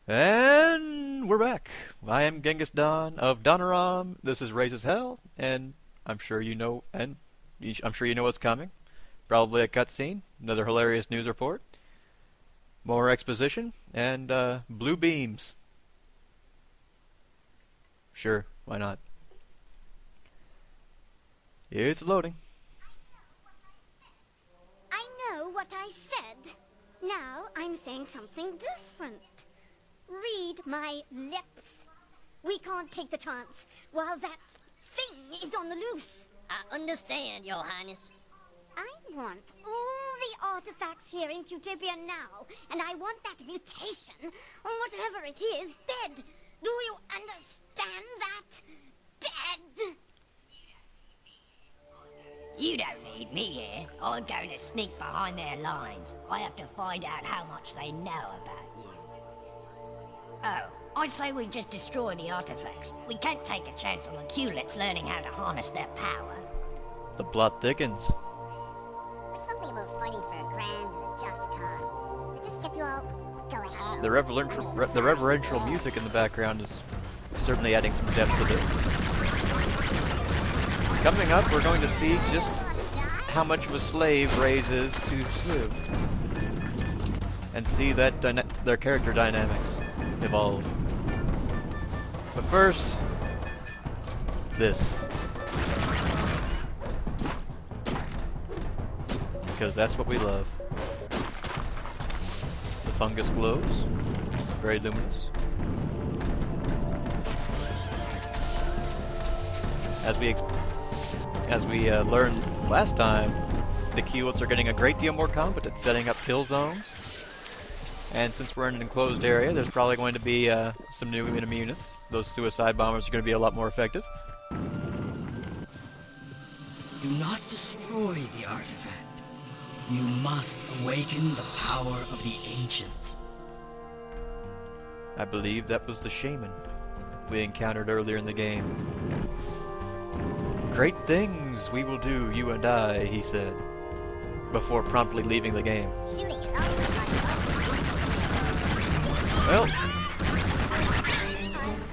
And we're back. I am Genghis Don of Donaram. This is Raze as Hell, and I'm sure you know, what's coming. Probably a cutscene, another hilarious news report, more exposition, and blue beams. Sure, why not? It's loading. I know what I said. Now I'm saying something different. Read my lips. We can't take the chance while that thing is on the loose. I understand, Your Highness. I want all the artifacts here in Utopia now, and I want that mutation, or whatever it is, dead. Do you understand that? Dead! You don't need me here. I'm going to sneak behind their lines. I have to find out how much they know about you. Oh, I say we just destroy the artifacts. We can't take a chance on the Qlets learning how to harness their power. The plot thickens. There's something about fighting for a grand and a just cause. It just gets you all go ahead. The reverential music in the background is certainly adding some depth to this. Coming up, we're going to see just how much of a slave Raze is to Sliv, and see that their character dynamics evolve. But first, this. Because that's what we love. The fungus glows, very luminous. As we learned last time, the Qlets are getting a great deal more competent setting up kill zones. And since we're in an enclosed area, there's probably going to be some new enemy units. Those suicide bombers are going to be a lot more effective. Do not destroy the artifact. You must awaken the power of the ancients. I believe that was the shaman we encountered earlier in the game. Great things we will do, you and I, he said, before promptly leaving the game. Shooting is also part of Well, I'm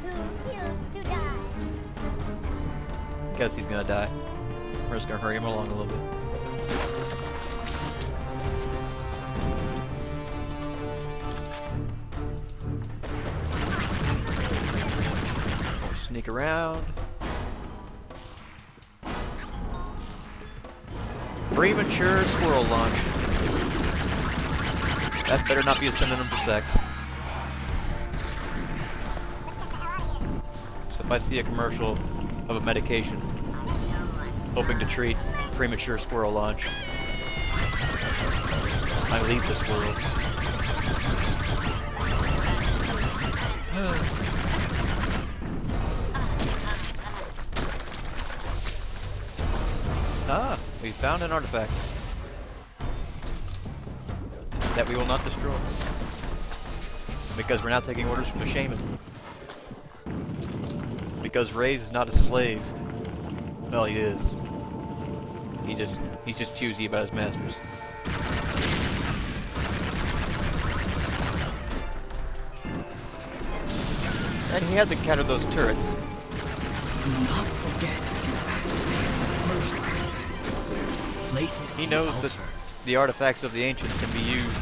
too cute to die. guess he's gonna die. We're just gonna hurry him along a little bit. Sneak around. Premature squirrel launch. That better not be a synonym for sex. So if I see a commercial of a medication hoping to treat premature squirrel launch, I leave this world. Ah, we found an artifact that we will not destroy because we're now taking orders from the shaman. Because Raze is not a slave. Well, he is. He's just choosy about his masters. And he has encountered those turrets. Do not forget to activate the first artifact. Place it He on knows the that altar. the artifacts of the ancients can be used.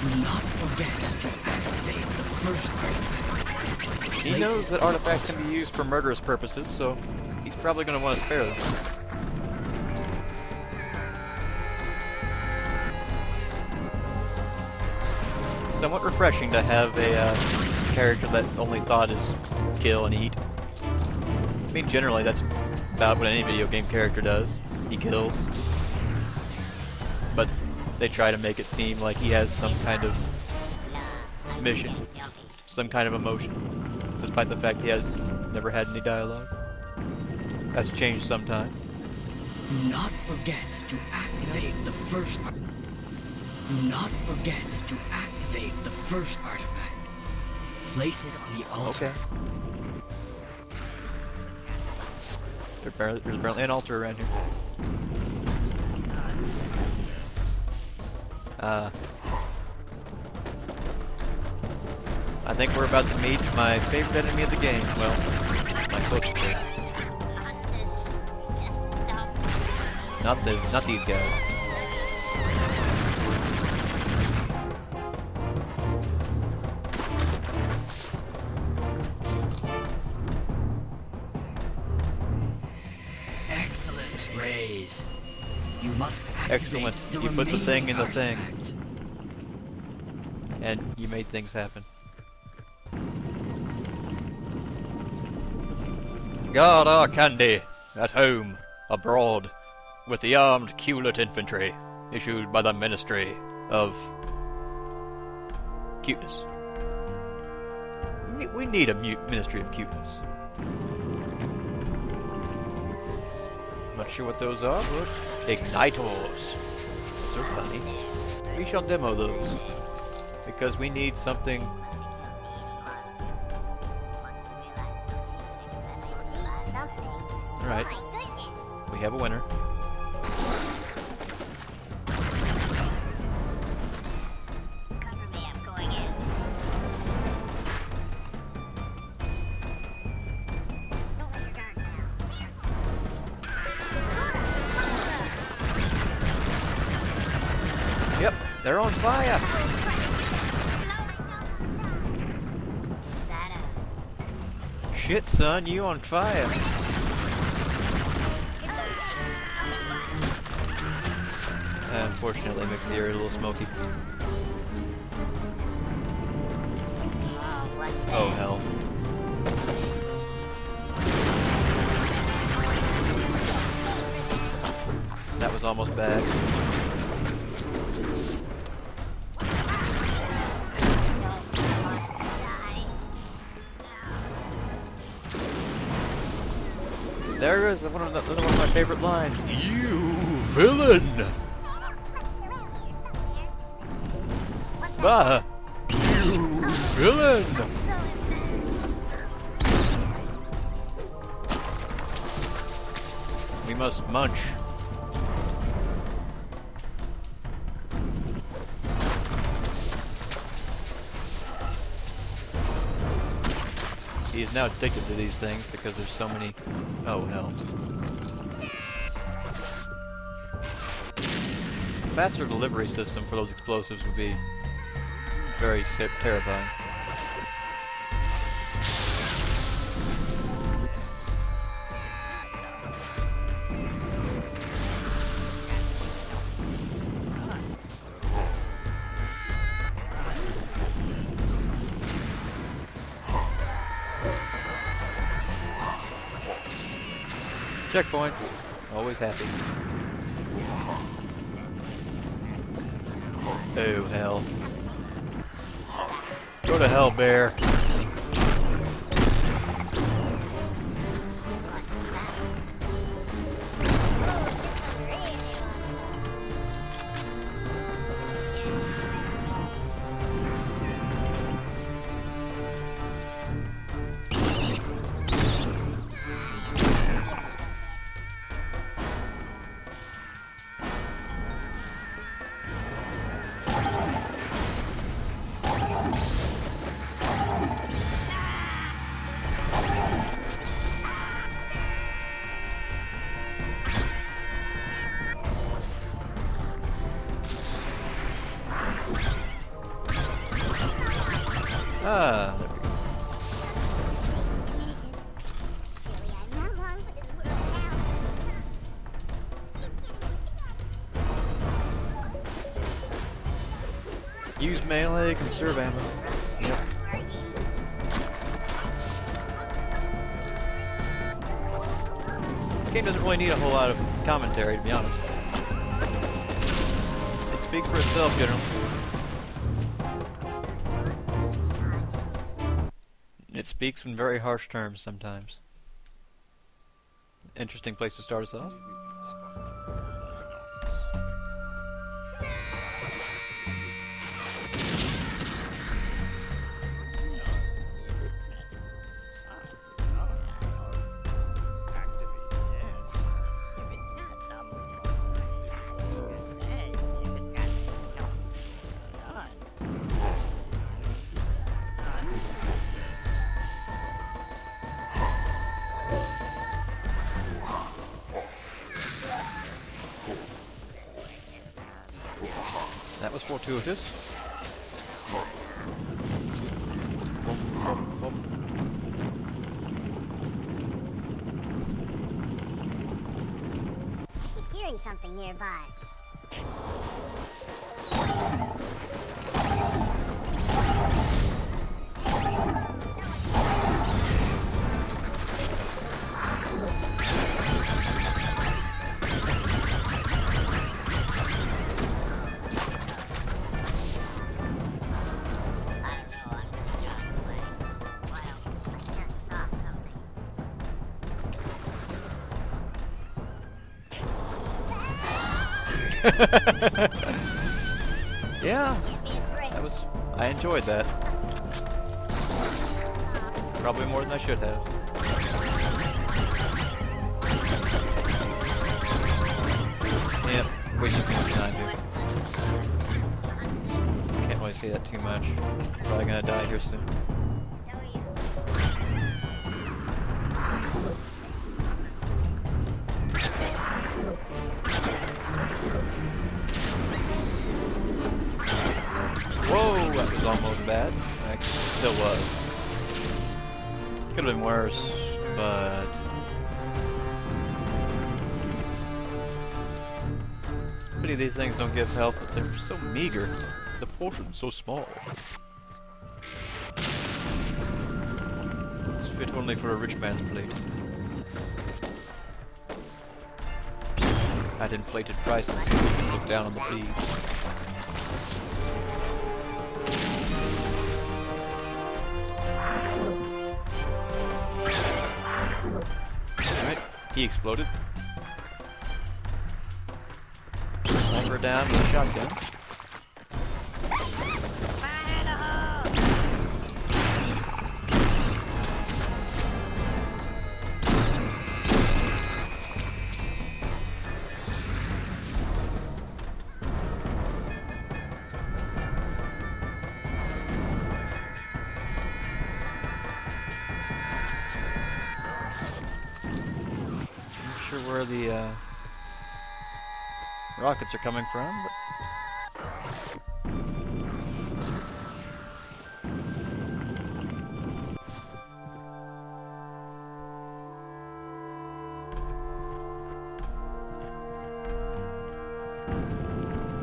Do not forget to activate the first artifact. He Place knows it that on the artifacts altar. can be used for murderous purposes, so he's probably going to want to spare them. Somewhat refreshing to have a character that's only thought is kill and eat. I mean, generally that's about what any video game character does. He kills. But they try to make it seem like he has some kind of mission, some kind of emotion, despite the fact he has never had any dialogue. That's changed sometime. Do not forget to activate the first. Do not forget to activate the first artifact. Place it on the altar. Okay. There's apparently an altar around here. I think we're about to meet my favorite enemy of the game. Well, my closest favorite. Just stop. Not these guys. Excellent, Raze. You must activate Excellent. the You put the thing in the thing. artifact. And you made things happen. Guard our candy, at home, abroad, with the armed Culet infantry, issued by the Ministry of Cuteness. We need a Ministry of Cuteness. Not sure what those are, but ignitors. Those are funny. We shall demo those. Because we need something. Alright. We have a winner. Cover me, I'm going in. Don't let your guard down. Yep, they're on fire. Is that Shit, son, you on fire. Unfortunately, makes the area a little smoky. what's that? Oh, hell. That was almost bad. There is another one of my favorite lines. You villain! Bah! You villain! We must munch. He is now addicted to these things because there's so many. Oh hell. Faster delivery system for those explosives would be very terrifying. Checkpoints. Always happy. Oh, hell. Go to hell, bear. Ah, there we go. Surely I'm not long for this world now. Use melee, conserve ammo. Yep. This game doesn't really need a whole lot of commentary, to be honest. It speaks for itself, generally. It speaks in very harsh terms sometimes. Interesting place to start us off. fortuitous. I keep hearing something nearby. Yeah, I enjoyed that. Probably more than I should have. Yep, wasting too much time here. Can't really say that too much. Probably gonna die here soon. Whoa, that was almost bad. Actually, still was. Could have been worse, but... Pity these things don't give health, but they're so meager. The portion's so small. It's fit only for a rich man's plate. At inflated prices, you can look down on the thieves. Alright, he exploded. Sniper down with a shotgun. Where the rockets are coming from, but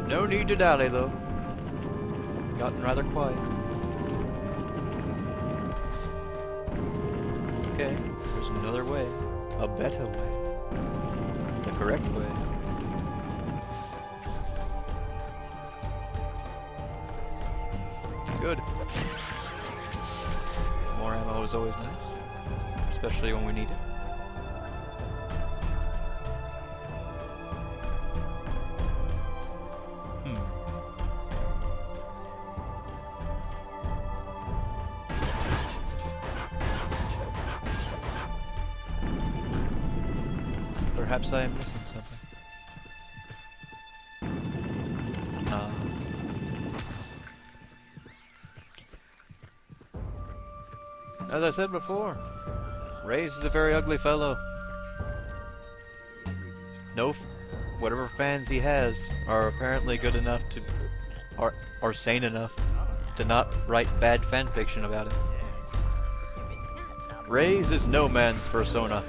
no need to dally though. Gotten rather quiet. Okay, there's another way, a better way. The correct way. Good. More ammo is always nice, especially when we need it. Perhaps I am missing something. As I said before, Raze is a very ugly fellow. Whatever fans he has are apparently good enough to, or sane enough to not write bad fanfiction about him. Raze is no man's persona.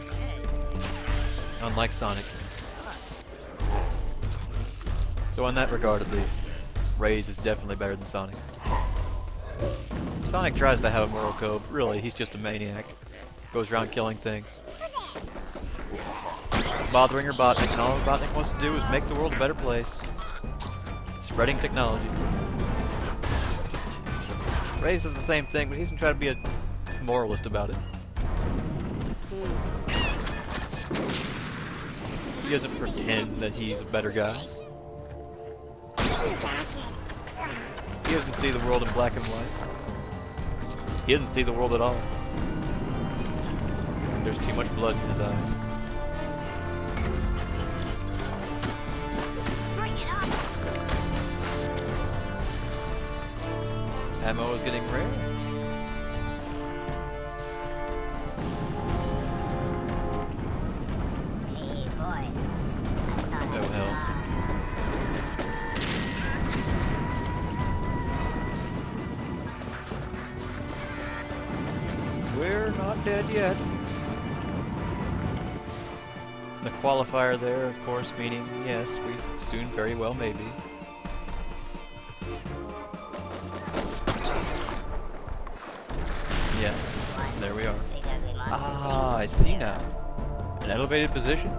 Unlike Sonic. So in that regard at least, Raze is definitely better than Sonic. Sonic tries to have a moral code, really he's just a maniac. Goes around killing things. Bothering Robotnik, and all Robotnik wants to do is make the world a better place. Spreading technology. Raze does the same thing, but he doesn't try to be a moralist about it. He doesn't pretend that he's a better guy. He doesn't see the world in black and white. He doesn't see the world at all. There's too much blood in his eyes. Ammo is getting rare. not dead yet. The qualifier there, of course, meaning yes, we soon very well may be. Yeah, there we are. Ah, I see now. An elevated position?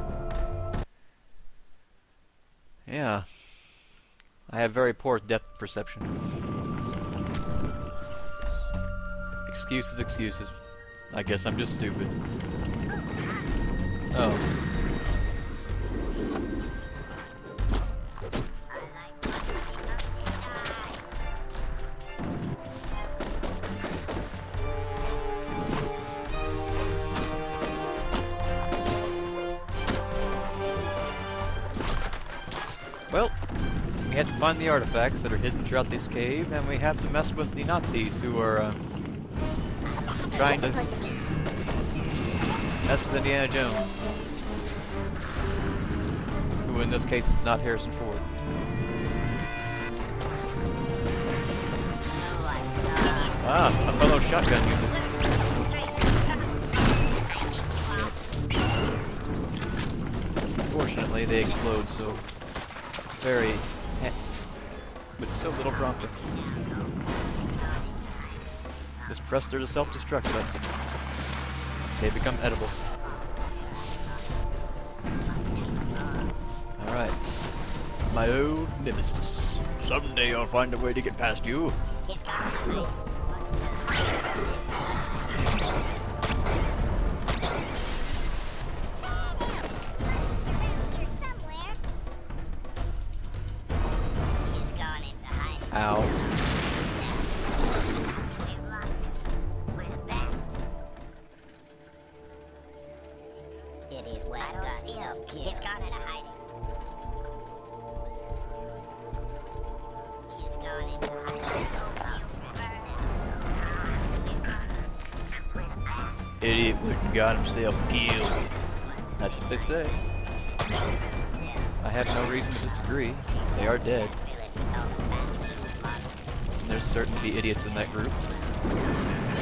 Yeah. I have very poor depth perception. Excuses, excuses. I guess I'm just stupid. Oh. Well, we have to find the artifacts that are hidden throughout this cave, and we have to mess with the Nazis who are trying to mess with Indiana Jones. Who in this case is not Harrison Ford. Ah, a fellow shotgun user. Fortunately, they explode so very with so little prompting. Just press their self-destruct button. They become edible. Alright. My old nemesis. Someday I'll find a way to get past you. Ow. Idiot, well, I don't see him. He's gone into hiding. He's gone into hiding. Idiot went and got himself killed. That's what they say. I have no reason to disagree. They are dead. And there's certain to be idiots in that group.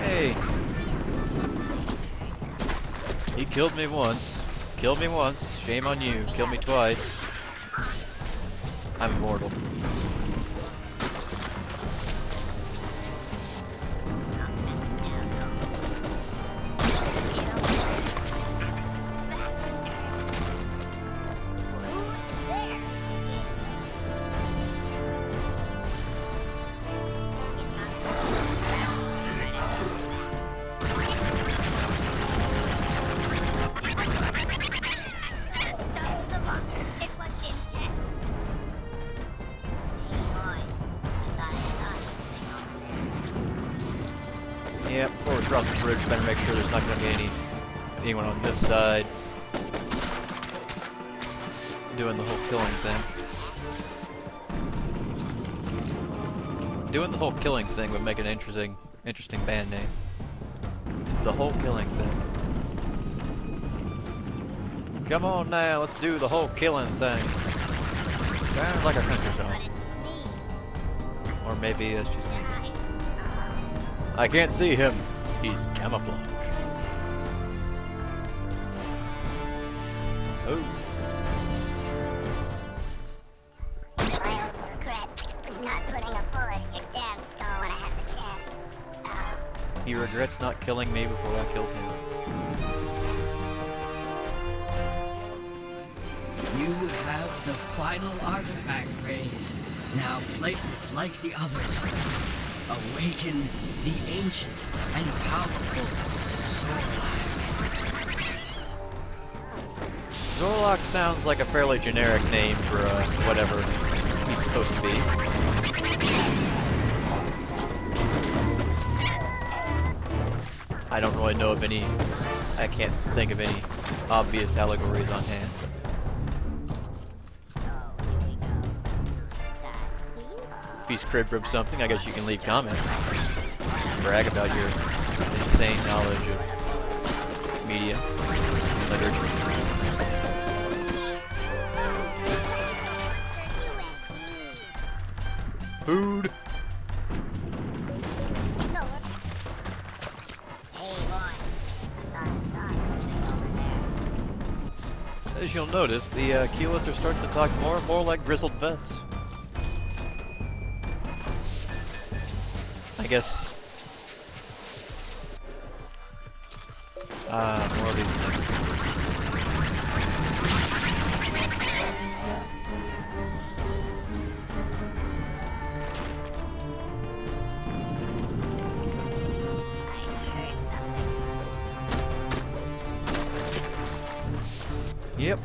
Hey! He killed me once. Killed me once. Shame on you. Killed me twice. I'm immortal. Yeah, before we cross the bridge, better make sure there's not going to be anyone on this side doing the whole killing thing. Doing the whole killing thing would make an interesting band name. The whole killing thing. Come on now, let's do the whole killing thing. Sounds like a country song. Or maybe it's just me. I can't see him. He's camouflaged. Oh. My only regret was not putting a bullet in your damn skull when I had the chance. He regrets not killing me before I killed him. You have the final artifact, Raze. Now place it like the others. Awaken the ancient and powerful Zorlock. Zorlock sounds like a fairly generic name for whatever he's supposed to be. I don't really know of any. I can't think of any obvious allegories on hand. If he's cribbed from something, I guess you can leave comments. Brag about your insane knowledge of media, literature. Food! Hey boy, As you'll notice, the Keylets are starting to talk more and more like grizzled vets. I guess... more of these things. Yep.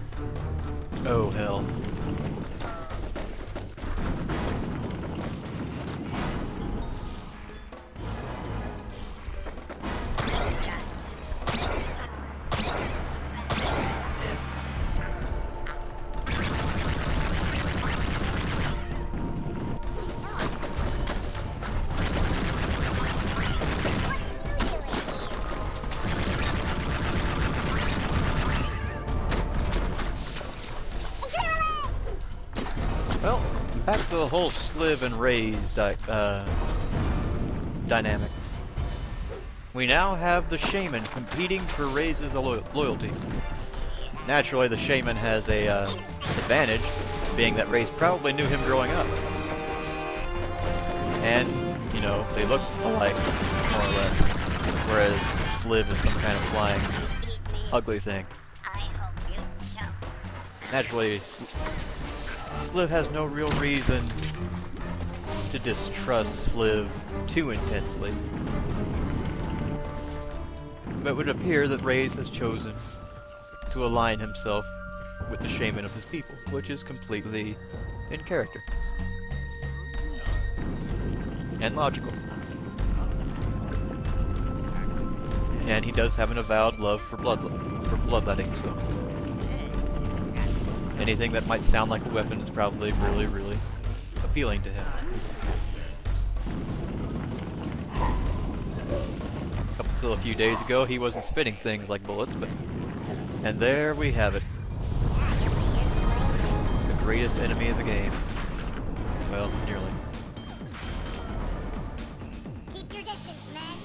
Oh, hell. Well, back to the whole Sliv and Raze dynamic. We now have the Shaman competing for Raze's loyalty. Naturally, the Shaman has a advantage, being that Raze probably knew him growing up. And, you know, they look alike, more or less. Whereas Sliv is some kind of flying, ugly thing. Naturally, Sliv has no real reason to distrust Sliv too intensely. But it would appear that Raze has chosen to align himself with the Shaman of his people, which is completely in character. And logical. And he does have an avowed love for bloodletting, so... anything that might sound like a weapon is probably really, really appealing to him. Up until a few days ago, he wasn't spitting things like bullets, but... and there we have it. The greatest enemy of the game. Well, nearly. Keep your distance, man.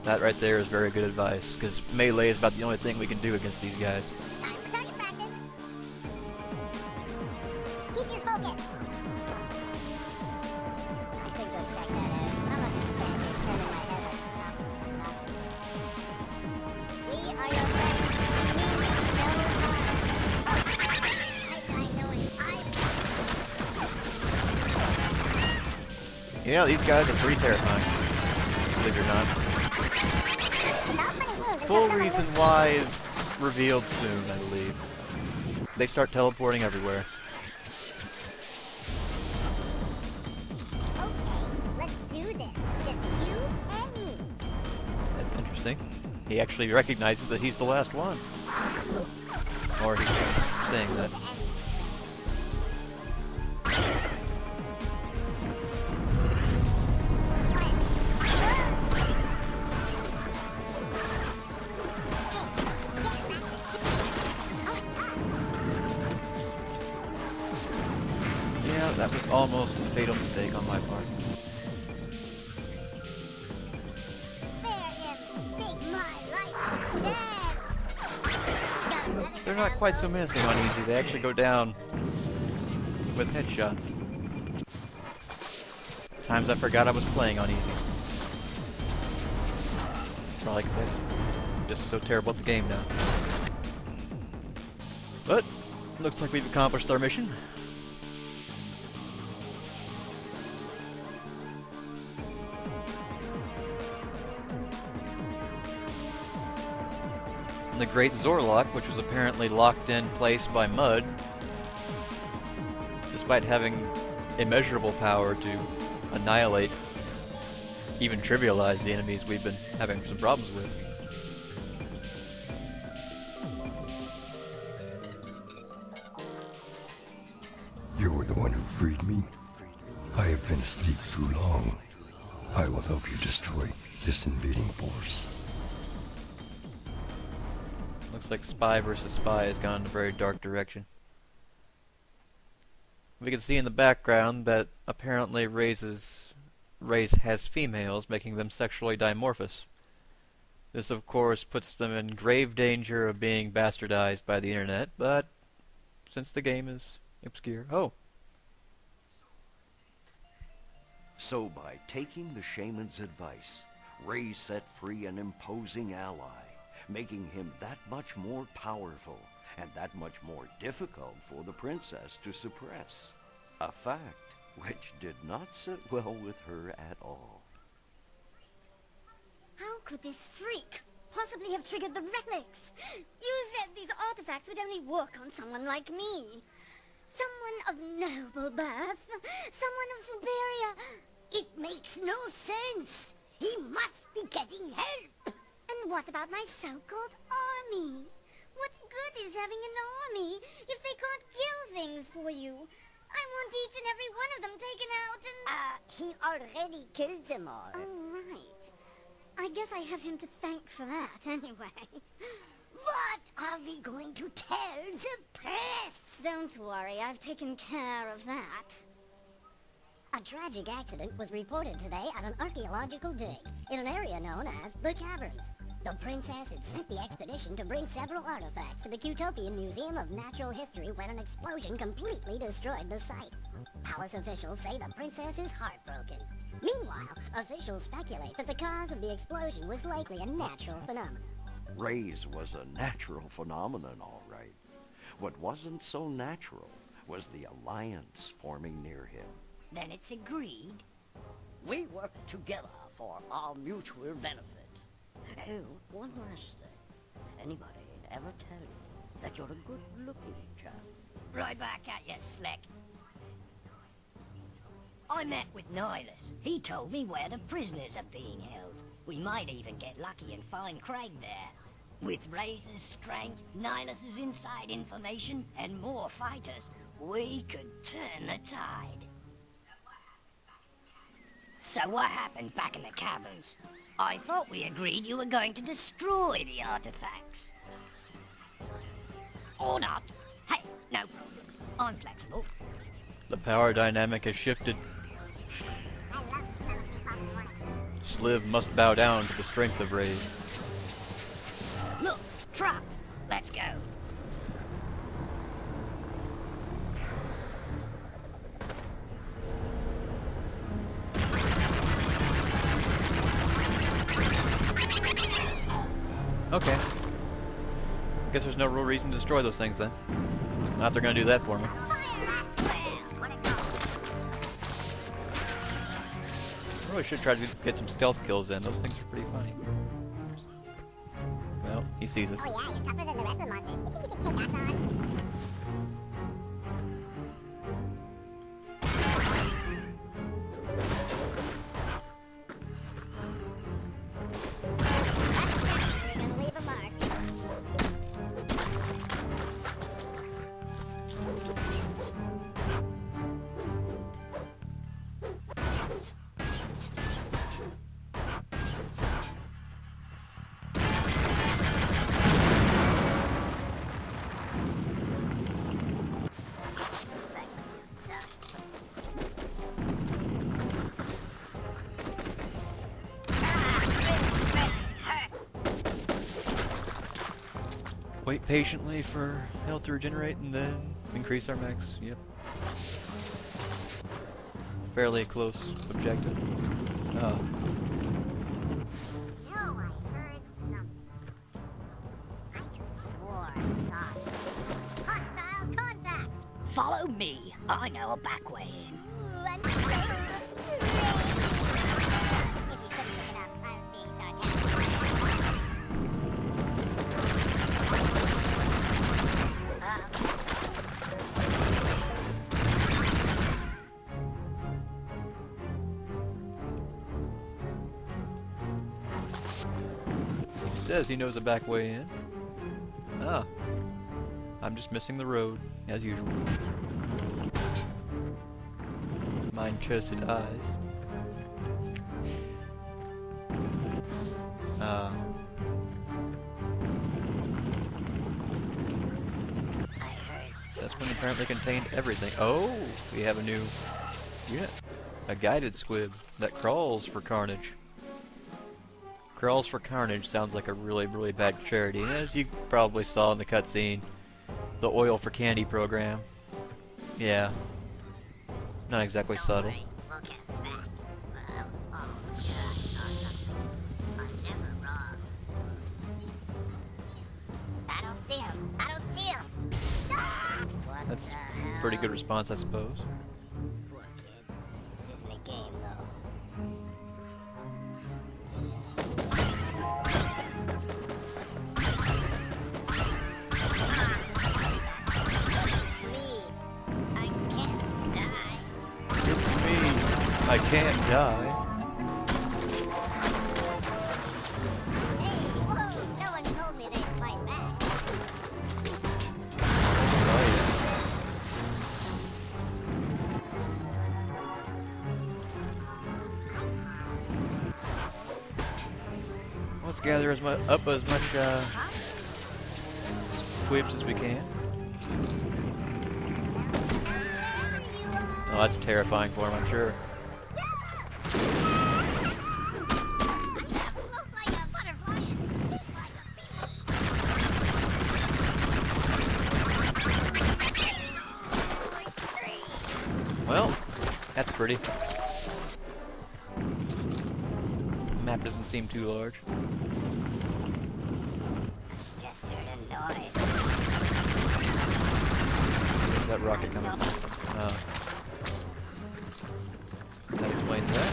That right there is very good advice, because melee is about the only thing we can do against these guys. Time for target practice. Keep your focus. I could go check that out. I'm not just standing here turning my head like the shop. We are your friends. I know him. Yeah, these guys are pretty terrifying, believe it or not. Full reason why is revealed soon, I believe. They start teleporting everywhere. Okay, let's do this. Just you and me. That's interesting. He actually recognizes that he's the last one. Or he's saying that. Yeah, that was almost a fatal mistake on my part. Spare him. Take my life instead. They're not quite so menacing on easy. They actually go down with headshots. Times I forgot I was playing on easy. Probably because I'm just so terrible at the game now. But, looks like we've accomplished our mission. The Great Zorlock, which was apparently locked in place by mud, despite having immeasurable power to annihilate, even trivialize the enemies we've been having some problems with. You were the one who freed me. I have been asleep too long. I will help you destroy this invading force. Looks like Spy versus Spy has gone in a very dark direction. We can see in the background that apparently Raze has females, making them sexually dimorphous. This, of course, puts them in grave danger of being bastardized by the internet, but since the game is obscure. Oh. So by taking the shaman's advice, Raze set free an imposing ally, making him that much more powerful and that much more difficult for the princess to suppress. A fact which did not sit well with her at all. How could this freak possibly have triggered the relics? You said these artifacts would only work on someone like me. Someone of noble birth. Someone of superior... It makes no sense. He must be getting help. And what about my so-called army? What good is having an army if they can't kill things for you? I want each and every one of them taken out and... He already killed them all. Oh, right. I guess I have him to thank for that, anyway. What are we going to tell the press? Don't worry, I've taken care of that. A tragic accident was reported today at an archaeological dig in an area known as the Caverns. The princess had sent the expedition to bring several artifacts to the Utopian Museum of Natural History when an explosion completely destroyed the site. Palace officials say the princess is heartbroken. Meanwhile, officials speculate that the cause of the explosion was likely a natural phenomenon. Raze was a natural phenomenon, all right. What wasn't so natural was the alliance forming near him. Then it's agreed. We work together for our mutual benefit. Oh, one last thing. Anybody ever tell you that you're a good-looking chap? Right back at you, Slick. I met with Nihilus. He told me where the prisoners are being held. We might even get lucky and find Craig there. With Raze's strength, Nihilus's inside information, and more fighters, we could turn the tide. So what happened back in the caverns? I thought we agreed you were going to destroy the artifacts. Or not. Hey, no problem. I'm flexible. The power dynamic has shifted. Sliv must bow down to the strength of Raze. Look, trucks. Let's go. Okay. I guess there's no real reason to destroy those things then. Not if they're gonna do that for me. I really should try to get some stealth kills in. Those things are pretty funny. Well, he sees us. Oh yeah, you're tougher than the rest of the monsters. You think you can take us on? Wait patiently for health to regenerate and then increase our max. Yep. Fairly close objective. Oh. No, I heard something. I could swore I saw something. Hostile contact! Follow me. I know a back way in. Ooh, I'm so afraid. If you couldn't pick it up, I was being sarcastic. He says he knows a back way in. Ah. I'm just missing the road, as usual. Mine-cursed eyes. This one apparently contained everything. Oh, we have a new unit. A guided squib that crawls for carnage. Crawls for carnage sounds like a really, really bad charity. As you probably saw in the cutscene, the oil for candy program. Yeah. Not exactly subtle. Look at that. That was almost just awesome. I'm never wrong. I don't see him. I don't see him. What That's the a hell? pretty good response, I suppose. Poor kid. This isn't a game, though. I can't die. Hey, whoa! No one told me they'd fight back. Oh, yeah. Let's gather up as much squibs as we can. Oh, that's terrifying for him, I'm sure. Well, that's pretty. Map doesn't seem too large. Just heard a noise. Where's that rocket coming from? Oh. That explains that.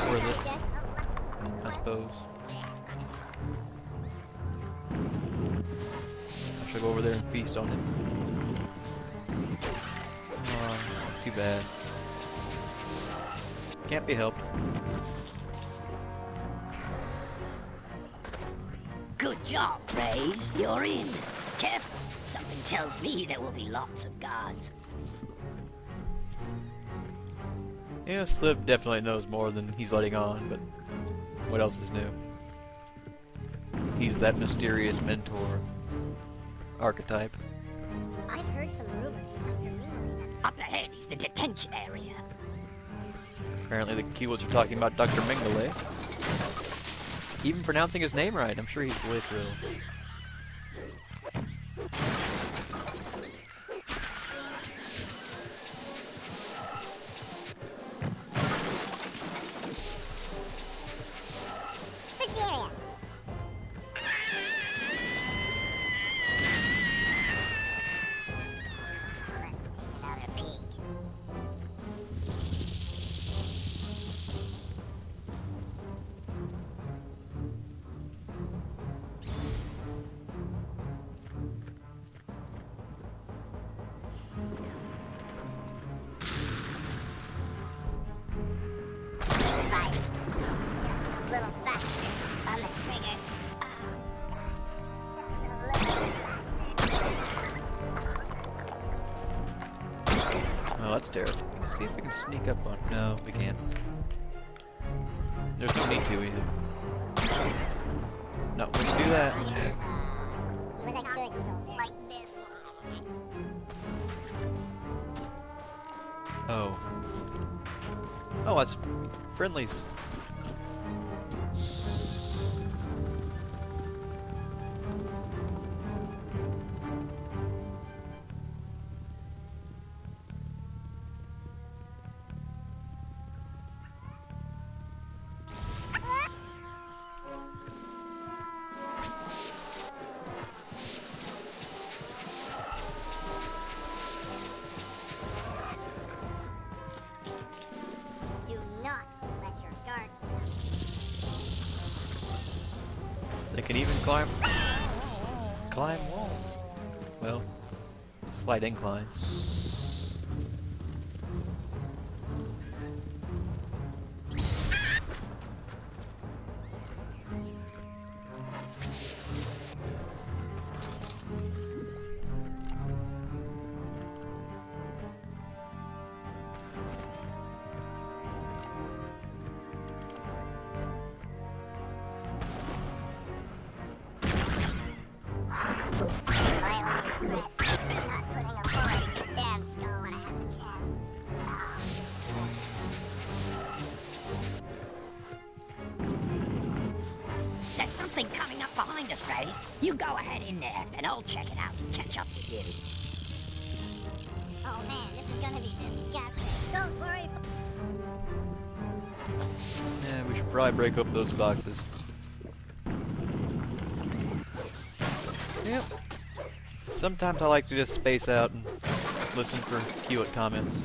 Worth it, I suppose. I should go over there and feast on it. Oh, that's too bad. Can't be helped. Good job, Raze. You're in. Careful. Something tells me there will be lots of guards. Yeah, Slip definitely knows more than he's letting on, but what else is new? He's that mysterious mentor archetype. I've heard some rumors. Up ahead is the detention area. Apparently the Keywords are talking about Dr. Mengele. Even pronouncing his name right, I'm sure he's really thrilled. Search the area. Let's take another peek. Right. Just a little faster on the trigger. Just a little faster. Oh, that's terrible. Let's see if we can sneak up on. No, we can't. There's no need to either. No, we can do that. He was a good soldier. Like this. Oh. Oh, that's friendlies. Do not let your guard. They can even climb walls. Well, slight inclines. My only regret is not putting a bullet in your damn first, Raze. You go ahead in there, and I'll check it out and catch up with you. Oh man, this is gonna be disgusting. Don't worry. Yeah, we should probably break up those boxes. Yep. Sometimes I like to just space out and listen for cute comments.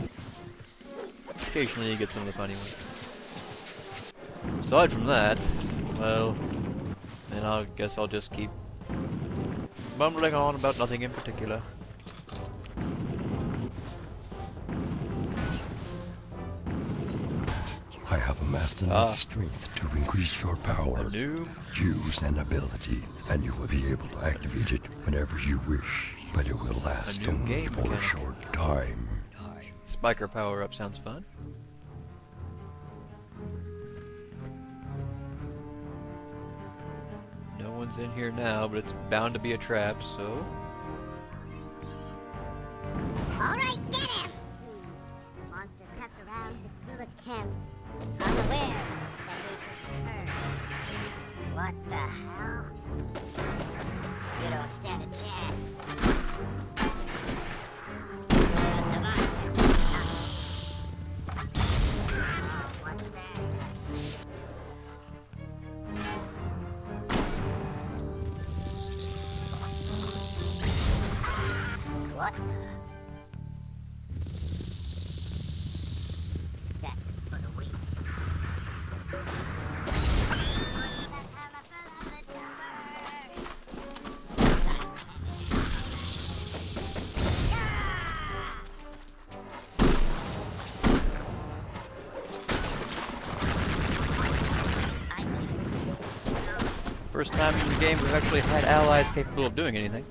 Occasionally you get some of the funny ones. Aside from that, well, then I guess I'll just keep mumbling on about nothing in particular. I have amassed enough strength to increase your power. Use an ability, and you will be able to activate it whenever you wish. But it will last only for a short time. Spiker power-up sounds fun. No one's in here now, but it's bound to be a trap, so... Alright, get him! Monster crept around the Zuluk's camp, unaware that he could be heard. What the hell? You don't stand a chance. What's that? What the? That's for the weak. First time in the game we've actually had allies capable of doing anything.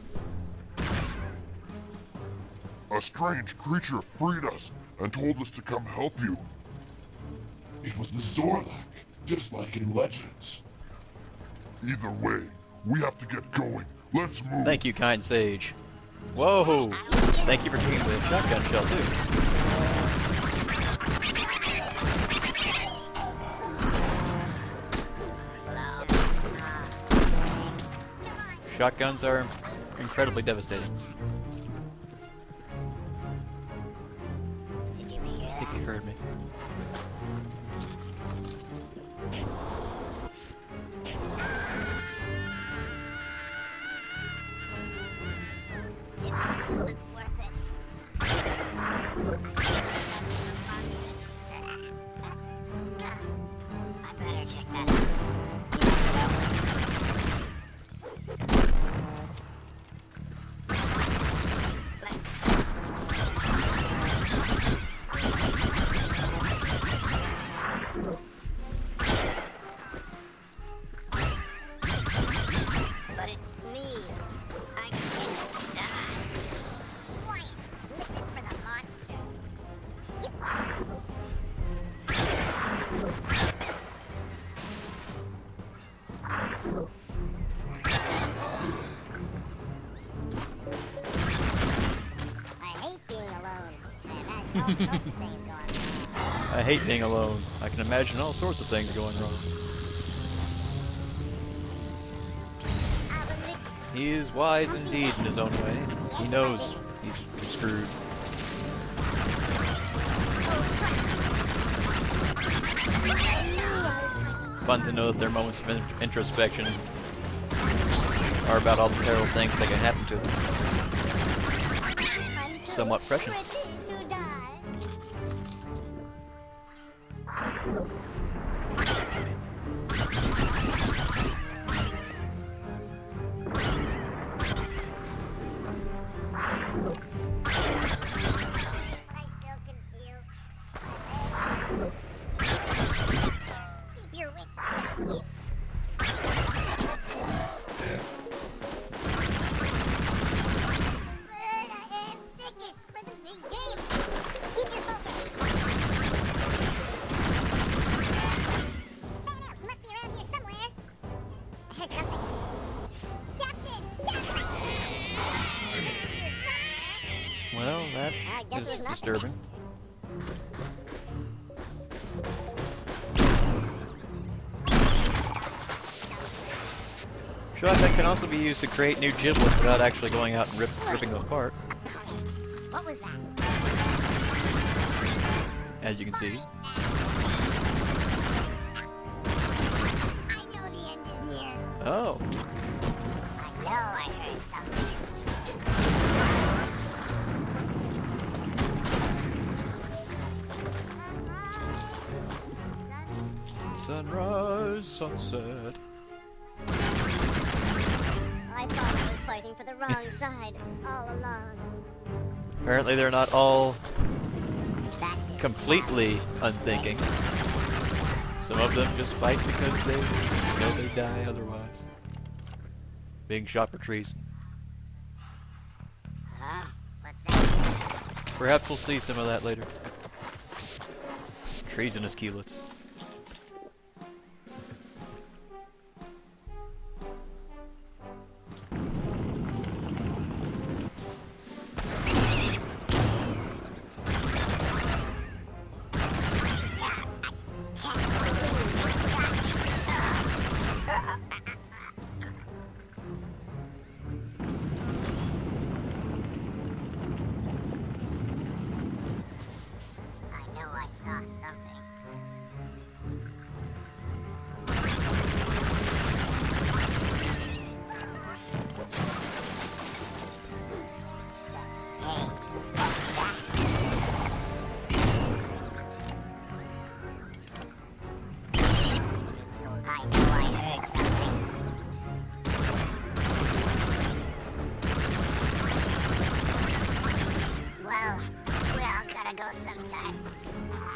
A strange creature freed us and told us to come help you. It was the Zorlock, just like in Legends. Either way, we have to get going. Let's move. Thank you, kind sage. Whoa! Thank you for taking the shotgun shell, too. Shotguns are incredibly devastating. Did you hear I think you heard me. I better check that out. But it's me. I can't die. Quiet. Listen for the monster. I hate being alone. I imagine all sorts of things going wrong. I hate being alone. I can imagine all sorts of things going wrong. He is wise indeed in his own way. He knows he's screwed. Fun to know that their moments of introspection are about all the terrible things that can happen to them. Somewhat prescient. Well, that is disturbing. Shot that can also be used to create new giblets without actually going out and ripping them apart. What was that? As you can see. I know the end is near. Oh. I know I heard something. Sunrise, sunset. I thought I was fighting for the wrong side all along. Apparently they're not all completely unthinking. Some of them just fight because they know they die otherwise. Being shot for treason. What's that? Perhaps we'll see some of that later. Treasonous keylets.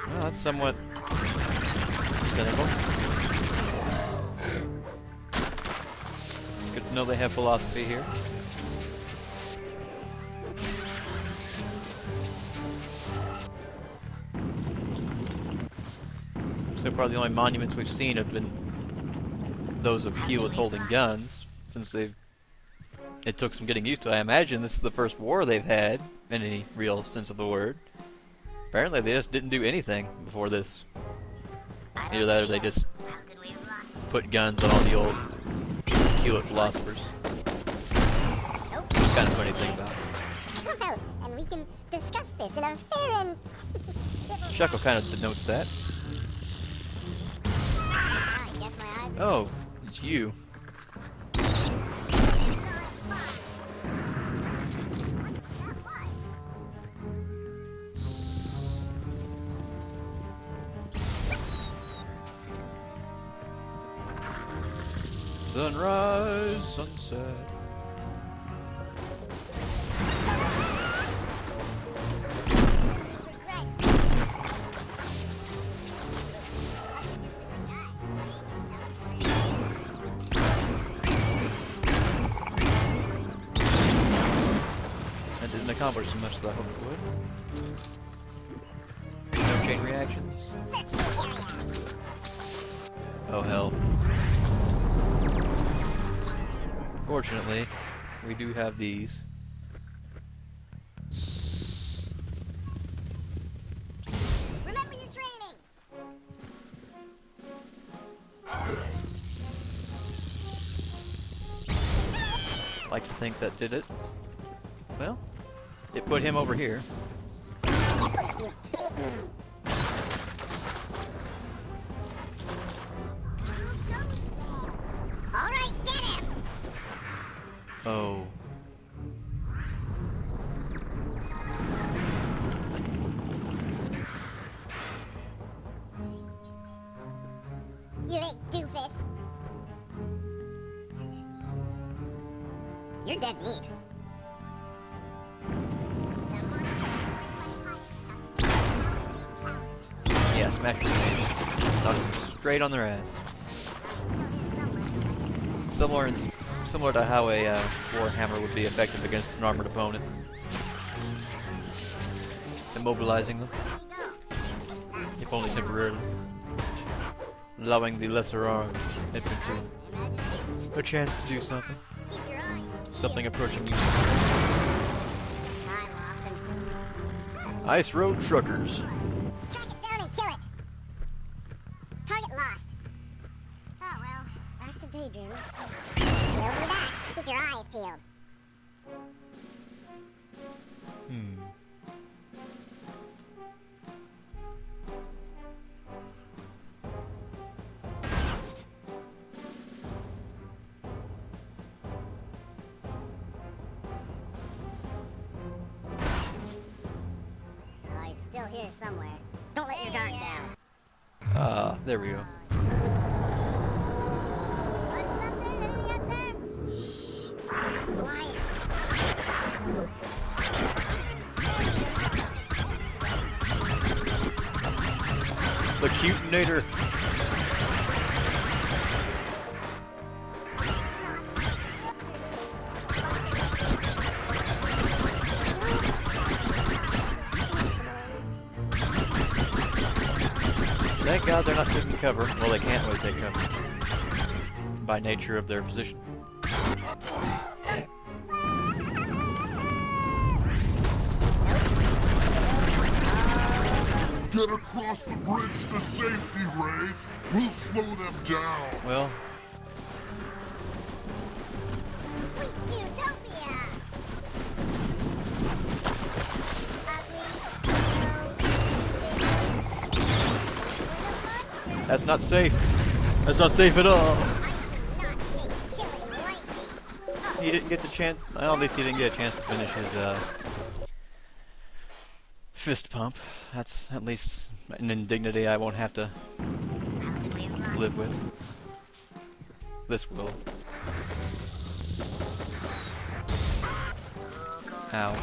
Well, that's somewhat cynical. Good to know they have philosophy here. So far, the only monuments we've seen have been those of keylets holding guns, since it took some getting used to. I imagine this is the first war they've had, in any real sense of the word. Apparently they just didn't do anything before this. Either that or they just put guns on all the old keelet philosophers. It's kind of funny thing about it. Come out and we can discuss this in a fair and... Chuckle kind of denotes that. Oh, it's you. Sunrise, sunset. That didn't accomplish as much as I hoped it would. No chain reactions. Oh hell. Fortunately, we do have these. Remember your training. Like to think that did it. Well, it put him over here. Alright, get him! Oh. You big doofus. You're dead meat. Yeah, smash your face. Knock them straight on their ass. Similar to how a warhammer would be effective against an armored opponent. Immobilizing them. If only temporarily. Allowing the lesser armed infantry a chance to do something. Something approaching you. Ice Road Truckers. Track it down and kill it. Target lost. Oh well, back to daydreaming. still here somewhere. Don't let your guard down. Ah, there we go. What's up there? Anything up there? Quiet. The Cutinator. Thank God they're not taking cover. Well, they can't really take cover by nature of their position. Get across the bridge to safety, Raze. We'll slow them down. Well, Sweet utopia. that's not safe. That's not safe at all. He didn't get the chance. Well, at least he didn't get a chance to finish his fist pump. That's at least an indignity I won't have to live with. This will. Ow.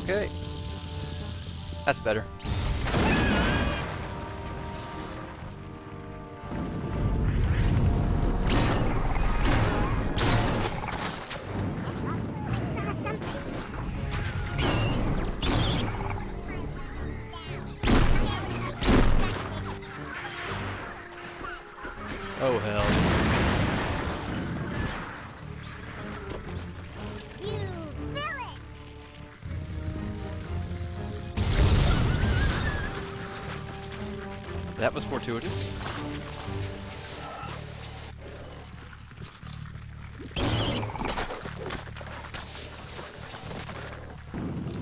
Okay. That's better. Oh hell. That was fortuitous.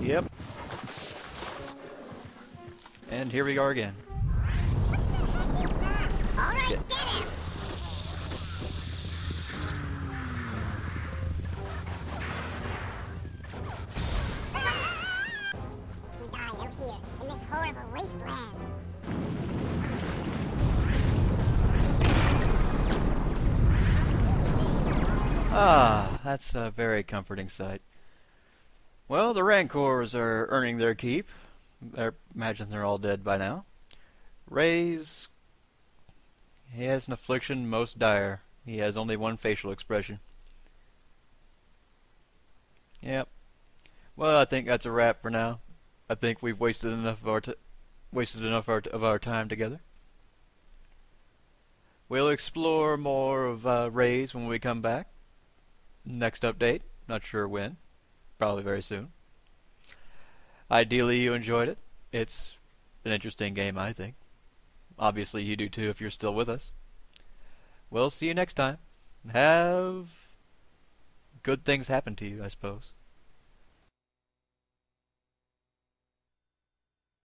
Yep. And here we are again. All right, get him. He died out here in this horrible wasteland. Ah, that's a very comforting sight. Well, the Rancors are earning their keep. I imagine they're all dead by now. Raze, he has an affliction most dire. He has only one facial expression. Yep. Well, I think that's a wrap for now. I think we've wasted enough of our time together. We'll explore more of Raze when we come back. Next update, not sure when. Probably very soon. Ideally, you enjoyed it. It's an interesting game, I think. Obviously, you do too if you're still with us. We'll see you next time. Have good things happen to you, I suppose.